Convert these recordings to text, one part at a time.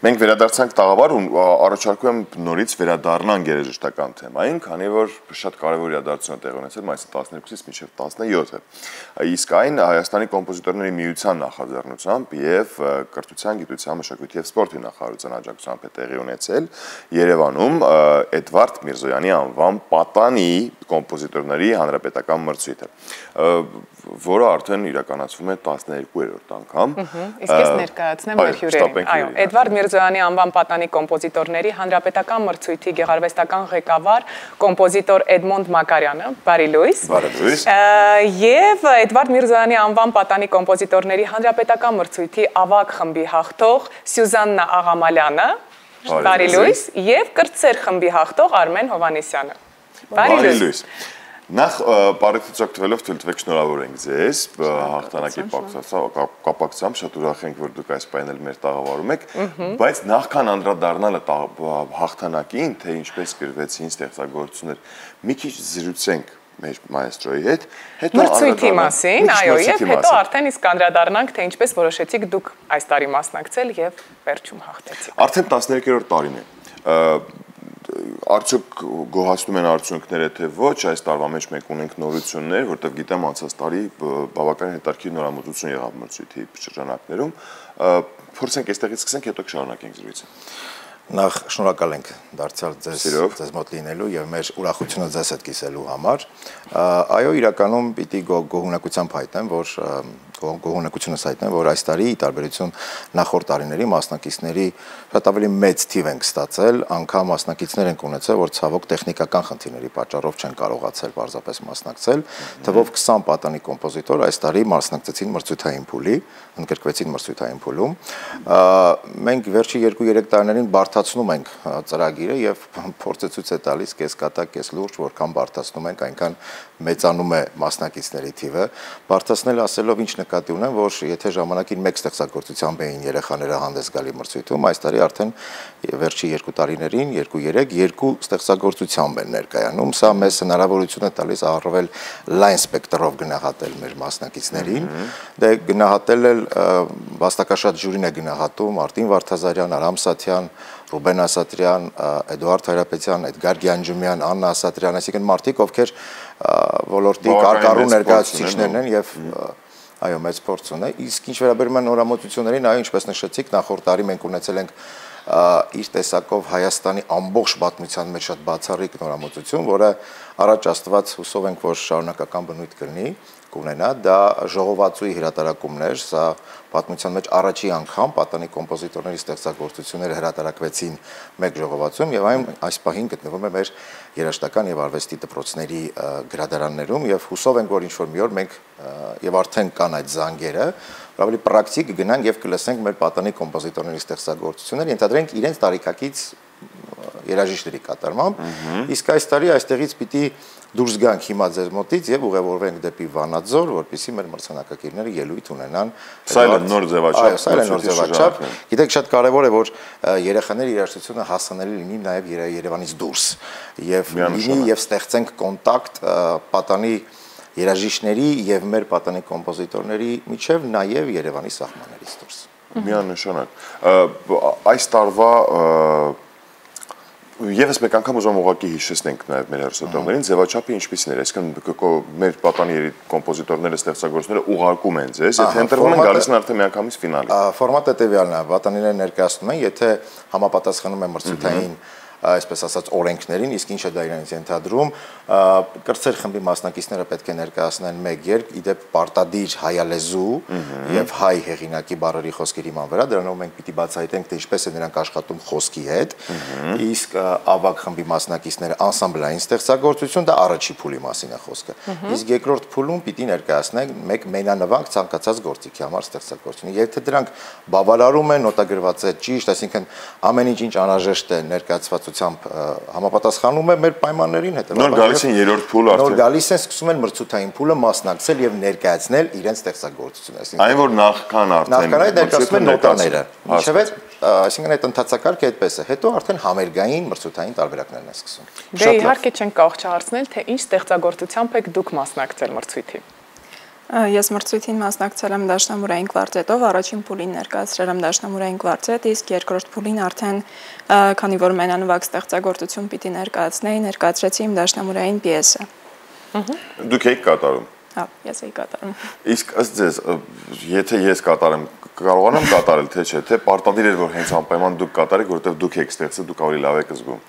Մենք վերադարձանք տաղավար ու առաջարկում եմ նորից վերադառնանք երաժշտական թեմային, քանի որ շատ կարևոր իրադարձություն է տեղի ունեցել մայիսի 12-ից մինչև 17-ը։ Իսկ այն Հայաստանի կոմպոզիտորների միության նախաձեռնությամբ եւ Կրթության, Գիտության, Մշակույթի եւ Սպորտի նախարարության աջակցությամբ է տեղի ունեցել Երևանում Էդվարդ Միրզոյանի անվան պատանի կոմպոզիտորների հանրապետական մրցույթը, որը արդեն իրականացվում է 12-րդ անգամ։ Իսկ ես ներկայացնեմ մեր հյուրերին։ Այո, Էդվարդ Միրզոյանի անվան պատանի կոմպոզիտորների հանրապետական մրցույթի գեղարվեստական ղեկավար կոմպոզիտոր Էդմոնդ Մակարյանը, բարի լույս։ Բարի լույս։ Եվ Էդվարդ Միրզոյանի անվան պատանի կոմպոզիտորների հանրապետական մրցույթի ավագ խմբի հաղթող Սյուզաննա Աղամալյանը, բարի լույս, եւ կրտսեր խմբի հաղթող Արմեն Հովհաննիսյանը։ Բարի լույս։ Նախ բարեթից օգտվելով թույլ տվեք շնորհավորենք ձեզ հաղթանակի կապակցությամբ, շատ ուրախ ենք, որ դուք այս պայնել մեր տաղավարում եք, բայց նախքան անդրադառնալը հաղթանակին, թե ինչպես գրվեցին ստեղծագործություններ, մի քիչ զրուցենք մեր մայեստրոյի հետ, հետո մրցույթի մասին, այո, եւ հետո արդեն իսկ անդրադառնանք, թե ինչպես որոշեցիք դուք այս տարի մասնակցել եւ վերջում հաղթեցիք։ Արդեն 13-րդ տարին է։ Արդյոք գոհացնում են արդյունքները, թե ոչ, այս տարվա մեջ մենք ունենք նորություններ, որտեղ գիտեմ անցած տարի բավականին հետաքրքիր նորամուծություն եղավ մրցույթի շրջանակներում։ Փորձենք այստեղից սկսենք, հետո կշարունակենք զրույցը։ Նախ շնորհակալ ենք դարձյալ ձեզ մոտ լինելու եւ մեր ուրախությունը ձեզ հետ կիսելու համար։ Այո, իրականում պիտի գոհունակությամբ հայտնեմ, որ գոհունակությունս հայտնեմ, որ այս տարի ի տարբերություն նախորդ տարիների մասնակիցների շատ ավելի մեծ թիվ ենք ստացել, անգամ մասնակիցներ ենք ունեցել, որ ցավոք տեխնիկական խնդիրների պատճառով չեն կարողացել պարզապես մասնակցել, թվով 20 պատանի կոմպոզիտոր այս տարի մասնակցեցին մրցույթային փուլի, ընդգրկվեցին մրցույթային փուլում։ Մենք վերջի 2-3 տարիներին բարդացնում ենք ծրագիրը եւ փորձը ցույց է տալիս կես կատակ, կես լուրջ, որքան բարդացնում ենք, այնքան մեծանում է մասնակիցների թիվը։ Բարդացնել ասելով ինչ նկատի ունեմ, որ եթե ժամանակին մեկ ստեղծագործությամբ էին երեխաները հանդես գալի մրցույթում, այս տարի արդեն վերջի 2 տարիներին 2 ստեղծագործությամբ են ներկայանում։ Սա մեզ հնարավորություն է տալիս առավել լայն սպեկտրով գնահատել մեր մասնակիցներին։ Դե գնահատել էլ վաստակաշատ ժյուրին է գնահատում Արտին Վարդազարյան, Արամ Սաթյան, Ռուբեն Ասատրյան, Էդուարդ Հայրապետյան, Էդգար Գյանջումյան, Աննա Ասատրյան, այսինքն մարդիկ, ովքեր ոլորտի կարկառու ներկայացուցիչներն են եւ այո, մեծ փորձ ունեն։ Իսկ ինչ վերաբերում է նորամուծություններին, այո, ինչպես նշեցիք, նախորդ տարի մենք ունեցել ենք իր տեսակով Հայաստանի ամբողջ պատմության մեջ շատ բացառիկ նորամուծություն, որը առաջ Աստված հուսով ենք, որ շարունակական բնույթ կլինի, կունենա, դա ժողովածուի հրատարակումներ, սա պատմության մեջ առաջի անգամ պատանի կոմպոզիտորների ստեղծագործությունները հրատարակվեցին մեկ ժողովածուում եւ այն այս պահին գտնվում է մեր երաժշտական եւ արվեստի դպրոցների գրադարաններում եւ հուսով ենք, որ ինչ-որ մի օր մենք եւ արդեն կան այդ զանգերը, ավելի պրակտիկ գնանք եւ կլսենք մեր պատանի կոմպոզիտորների ստեղծագործությունները, ենթադրենք իրենց տարիքակից երաժիշտների կատարմամբ, իսկ այս տարի այստեղից պիտի դուրս գանք հիմա ձեր մոտից եւ ուղևորվենք դեպի Վանաձոր, որպեսզի մեր մրցանակակիրները ելույթ ունենան։ Սա էլ նոր ձևաչափ։ Սա էլ նոր ձևաչափ։ Գիտեք, շատ կարեւոր է, որ երեխաների երաժշտությունը հասանելի լինի նաեւ Երևանից դուրս եւ լինի եւ ստեղծենք կոնտակտ պատանի երաժիշտների եւ մեր պատանի կոմպոզիտորների միջև նաեւ Երևանի սահմաններից դուրս։ Միանշանակ։ Այս տարվա Եվս մեկ անգամ ուզում ուղղակի հիշեցնենք նաև մեր հեռուստատողներին ձևաչափը ինչպիսին էր, այսինքն մեր պատանի կոմպոզիտորները ստեղծագործները ուղարկում են ձեզ, եթե ընտրվում են գալիս են արդեն միանգամից ֆինալի։ Ֆորմատը տևյալն է, պատանիները ներկայացնում են, եթե համապատասխանում է մրցութային այսպես ասած օրենքներին, իսկ ինչը դա իրենից ենթադրում, կրտսեր խմբի մասնակիցները պետք է ներկայացնեն մեկ երգ, իդեպ պարտադիր հայալեզու եւ հայ հեղինակի բառերի խոսքերի ման վրա, դրանով մենք պիտի բացահայտենք, թե ինչպես է նրանք աշխատում խոսքի հետ, իսկ ավագ խմբի մասնակիցները անսամբլային ստեղծագործություն, դա առաջի փուլի մասին է խոսքը, իսկ երկրորդ փուլում պիտի ներկայացնենք մեկ մենանվանք ցանկացած գործիքի համար ստեղծագործություն, եթե դրանք բավարարում են, նոտագրված է ճիշտ, այսինքն ամեն ինչ անհրաժեշտ է ներկայացված համապատասխանում է մեր պայմաններին հետ։ Նոր գալիս են երրորդ փուլը արդեն։ Նոր գալիս են, սկսում են մրցութային փուլը մասնակցել եւ ներկայացնել իրենց ստեղծագործությունը։ Այն որ նախքան արդեն ներկայացնում են նոտաները։ Ինչևէ, այսինքն այդ ընթացակարգը այդպես է։ Հետո արդեն համերգային մրցութային տարբերակներն են սկսում։ Դե իհարկե չենք կարող չհարցնել, թե ինչ ստեղծագործությամբ եք դուք մասնակցել մրցույթի։ Ես մրցույթին մասնակցել եմ դաշնամուրային կվարտետով, առաջին փուլին ներկայացրել եմ դաշնամուրային կվարտետ, իսկ երկրորդ փուլին արդեն քանի որ մենանվագ ստեղծագործություն պիտի ներկայացրեցի իմ դաշնամուրային պիեսը։ Դուք եք կատարում։ Հա, ես էի կատարում։ Իսկ ըստ ձեզ, եթե ես կատարեմ, կարողանամ կատարել, թե չէ, թե պարտադիր էր որ հենց անպայման դուք կատարեք, որովհետև դուք եք ստեղծել, դուք ավելի լավ եք զգում։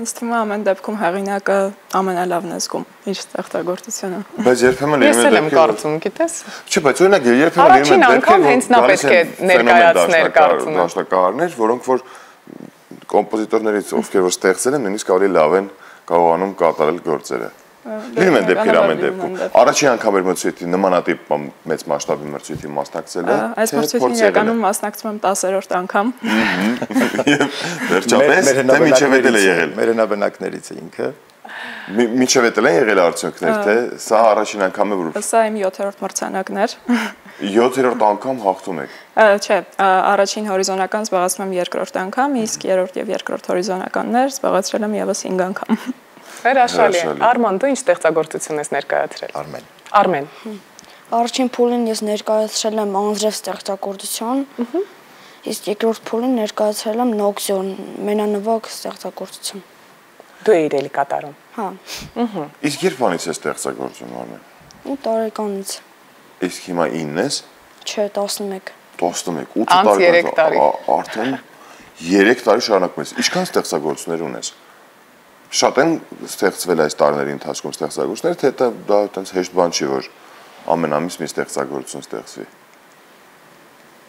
Ինձ թվում է ամեն դեպքում հեղինակը ամենալավն է զգում իր ստեղծագործությունը։ Բայց երբեմն Ես էլ եմ կարծում, գիտես։ Չէ, բայց օրինակ երբեմն առաջին անգամ հենց նա պետք է ներկայացներ կարծում եմ։ Դաշնակահարներ, որոնք որ կոմպոզիտորներից ովքեր որ ստեղծել են, նույնիսկ ավելի լավ են կարողանում կատարել գործերը։ Լինում են դեպքեր ամեն դեպքում։ Առաջին անգամ էր մրցույթի նմանատիպ մեծ մասշտաբի մրցույթի մասնակցել եք։ Այս մրցույթին իրականում մասնակցում եմ 10-րդ անգամ։ Վերջապես, թե միջև էլ է եղել։ Մերենաբնակներից է ինքը։ Միջև էլ են եղել արդյունքներ, թե սա առաջին անգամ է որ։ Սա իմ 7-րդ մրցանակն էր։ 7-րդ անգամ հաղթում եք։ Չէ, առաջին հորիզոնական զբաղեցնում եմ երկրորդ անգամ, իսկ երրորդ եւ երկրորդ հորիզոնականներ զբաղեցրել եմ եւս 5 անգամ։ Հրաշալի։ Արման, դու ինչ ստեղծագործություն ես ներկայացրել։ Արմեն։ Առաջին փուլին ես ներկայացրել եմ անձրև ստեղծագործություն, իսկ երկրորդ փուլին ներկայացրել եմ նոկզիոն, մենանվագ ստեղծագործություն։ Դու էիր էլի կատարում։ Հա։ Իսկ երբանից է ստեղծագործում Արմեն։ 8 տարեկանից։ Իսկ հիմա 9 ես։ Չէ, 11։ 11, 8 տարի։ Արդեն 3 տարի շարունակում ես։ Ինչքան ստեղծագործություններ ունես։ Շատ են ստեղծվել այս տարիների ընթացքում ստեղծագործություններ, թե դա այդպես հեշտ բան չի, որ ամեն ամիս մի ստեղծագործություն ստեղծվի։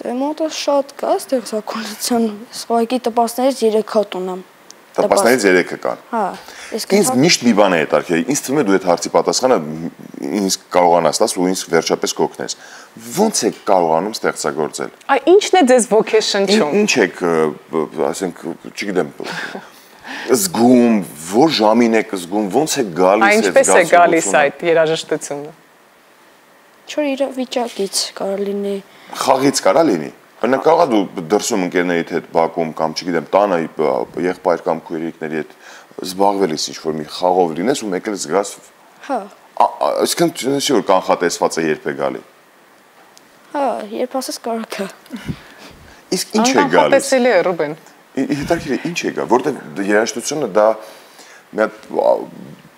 Դե մոտը շատ կա ստեղծագործություն, սղայքի տպասներից 3 հատ ունեմ։ Տպասներից 3-ը կան։ Հա։ Ինձ միշտ մի բան է հետաքրքրել, ինձ թվում է դու այդ հարցի պատասխանը ինձ կարողանաս տաս ու ինձ վերջապես կօգնես։ Ո՞նց եք կարողանում ստեղծագործել։ Այ ինչն է ձեզ ոգեշնչում։ Ինչ եք, ասենք, չգիտեմ, զգում, որ ժամին եք զգում, ոնց է գալիս այդ Ինչպես է գալիս այդ երաժշտությունը։ Չոր իրավիճակից կարող լինի։ Խաղից կարա լինի։ Բնակ կարա դու դրսում ընկերներիդ հետ բակում կամ չգիտեմ տանը եղբայր կամ քույրիկների հետ զբաղվելիս ինչ-որ մի խաղով լինես ու մեկ էլ զգաս։ Հա։ Այսինքն չի որ կանխատեսված է երբ է գալի։ Հա, երբ ասես կարող է։ Իսկ ինչ է գալիս։ Անհատեսելի է Ռուբեն։ Հետաքրքիր է ինչ է գա, որտեղ երաժշտությունը դա մի հատ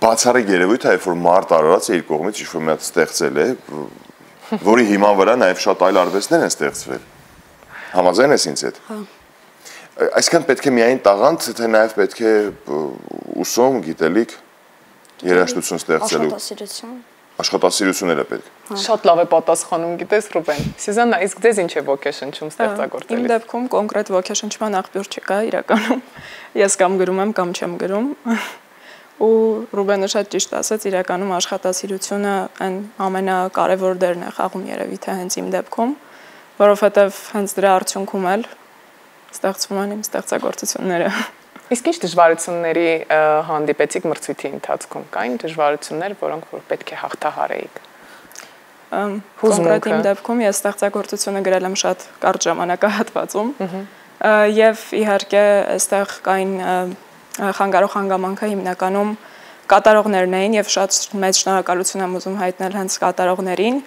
բացառիկ երևույթ է, որ մարդ արարած է իր կողմից ինչ-որ մի հատ ստեղծել է, որի հիման վրա նաև շատ այլ արվեստներ են ստեղծվել։ Համաձայն ես ինձ հետ։ Հա։ Այսինքն պետք է միայն տաղանդ, թե նաև պետք է ուսում, գիտելիք, երաժշտություն ստեղծելու։ Աշխատասիրություն։ Աշխատասիրությունն է պետք։ Շատ լավ է պատասխանում, գիտես Ռուբեն։ Սյուզաննա, իսկ ձեզ ինչ է ոգեշնչում ստեղծագործելիս։ Իմ դեպքում կոնկրետ ոգեշնչման աղբյուր չկա իրականում։ Ես կամ գրում եմ, կամ չեմ գրում։ Ու Ռուբենը շատ ճիշտ ասաց, իրականում աշխատասիրությունը այն ամենակարևոր դերն է խաղում երևի թե հենց իմ դեպքում, որովհետև հենց դրա արդյունքում էլ ստեղծվում են իմ ստեղծագործությունները։ Իսկ ինչ դժվարությունների հանդիպեցիք մրցույթի ընթացքում։ Կային դժվարություններ, որոնք որ պետք է հաղթահարեիք։ Կոնկրետ իմ դեպքում ես ստեղծագործությունը գրել եմ շատ կարճ ժամանակահատվածում։ Եվ իհարկե այստեղ կային խանգարող հանգամանքը հիմնականում կատարողներն էին եւ շատ մեծ շնորհակալություն եմ ուզում հայտնել հենց կատարողներին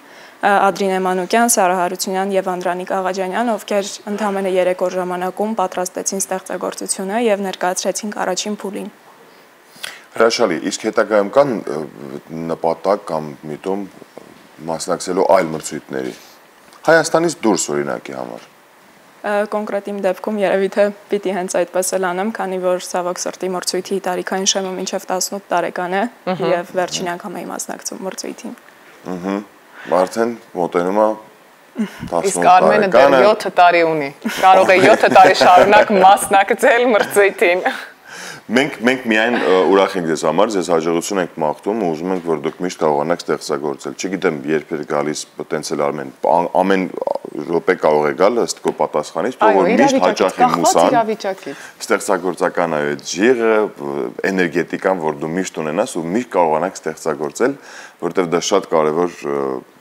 Ադրինե Մանուկյան, Սարա Հարությունյան եւ Անդրանիկ Աղաջանյան, ովքեր ընդամենը 3 օր ժամանակում պատրաստեցին ստեղծագործությունը եւ ներկայացրեցին առաջին փուլին։ Հրաշալի, իսկ հետագայում կան նպատակ կամ միտում մասնակցելու այլ մրցույթների։ Հայաստանից դուրս օրինակի համար։ Կոնկրետ իմ դեպքում երևի թե պիտի հենց այդպես էլ անեմ, քանի որ ցավոք սրտի մրցույթի տարիքային շեմը մինչև 18 տարեկան է եւ վերջին անգամ եմ մասնակցում մրցույթին։ Արդեն մոտենում է 18 Իսկ Արմենը դեռ 7 տարի ունի։ Կարող է 7 տարի շարունակ մասնակցել մրցույթին։ Մենք միայն ուրախ ենք ձեզ համար, ձեզ հաջողություն ենք մաղթում ու ուզում ենք, որ դուք միշտ կարողանաք ստեղծագործել։ Չգիտեմ, երբ է գալիս տենցել Արմեն, ամեն րոպե կարող է գալ ըստ քո պատասխանից, որ միշտ հաճախի մուսան, ստեղծագործական այդ ջիղը, էներգետիկան, որ դու միշտ ունենաս ու միշտ կարողանաք ստեղծագործել, որովհետև դա շատ կարևոր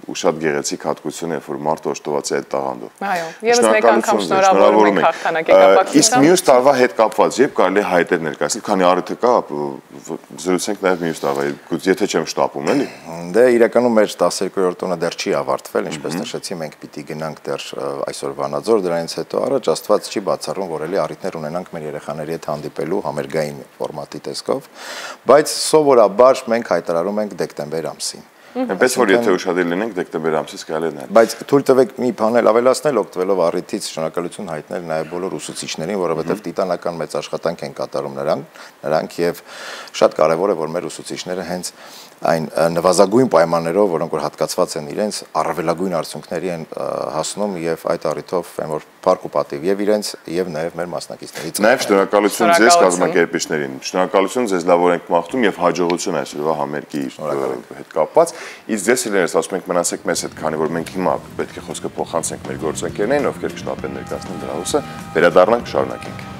ու շատ գեղեցիկ հատկություն է, որ մարդը օժտված է այդ տաղանդով։ Այո, եւս մեկ անգամ շնորհավորում ենք հաղթանակի կապակցությամբ։ Իսկ մյուս տարվա հետ կապված երբ կարելի է հայտեր ներկայացնել, քանի առիթը կա, զրուցենք նաեւ մյուս տարվա, եթե չեմ շտապում, էլի։ Դե իրականում մեր 12-րդ տոնը դեռ չի ավարտվել, ինչպես նշեցի, մենք պիտի գնանք դեռ այսօր Վանաձոր, դրանից հետո առաջ Աստված չի բացառում, որ էլի առիթներ ունենանք մեր երեխաների հետ հանդիպելու համերգային ֆորմատի տեսքով, բայց սովորաբար մենք հայտարարում ենք դեկտեմբեր ամսին։ Այնպես որ եթե ուշադիր լինենք դեկտեմբեր ամսից կարելի է նայել։ Բայց թույլ տվեք մի բան էլ ավելացնել, օգտվելով առիթից շնորհակալություն հայտնել նաև բոլոր ուսուցիչներին, որովհետև տիտանական մեծ աշխատանք են կատարում նրանք եւ շատ կարեւոր է, որ մեր ուսուցիչները հենց այն նվազագույն պայմաններով, որոնք որ հատկացված են իրենց, առավելագույն արդյունքների են հասնում եւ այդ առիթով այն որ փառք ու պատիվ եւ իրենց եւ նաեւ մեր մասնակիցներից։ Նաեւ շնորհակալություն ձեզ կազմակերպիչներին։ Շնորհակալություն ձեզ լավ օրենք մաղթում եւ հաջողություն այսօրվա համերգի հետ կապված։ Իսկ ձեզ սիրելիներ, ասում ենք մնացեք մեզ հետ, քանի որ մենք հիմա պետք է խոսքը փոխանցենք մեր գործընկերներին, ովքեր կշտապեն ներկայացնել դրա հուսը, վերադառնանք, շարունակենք։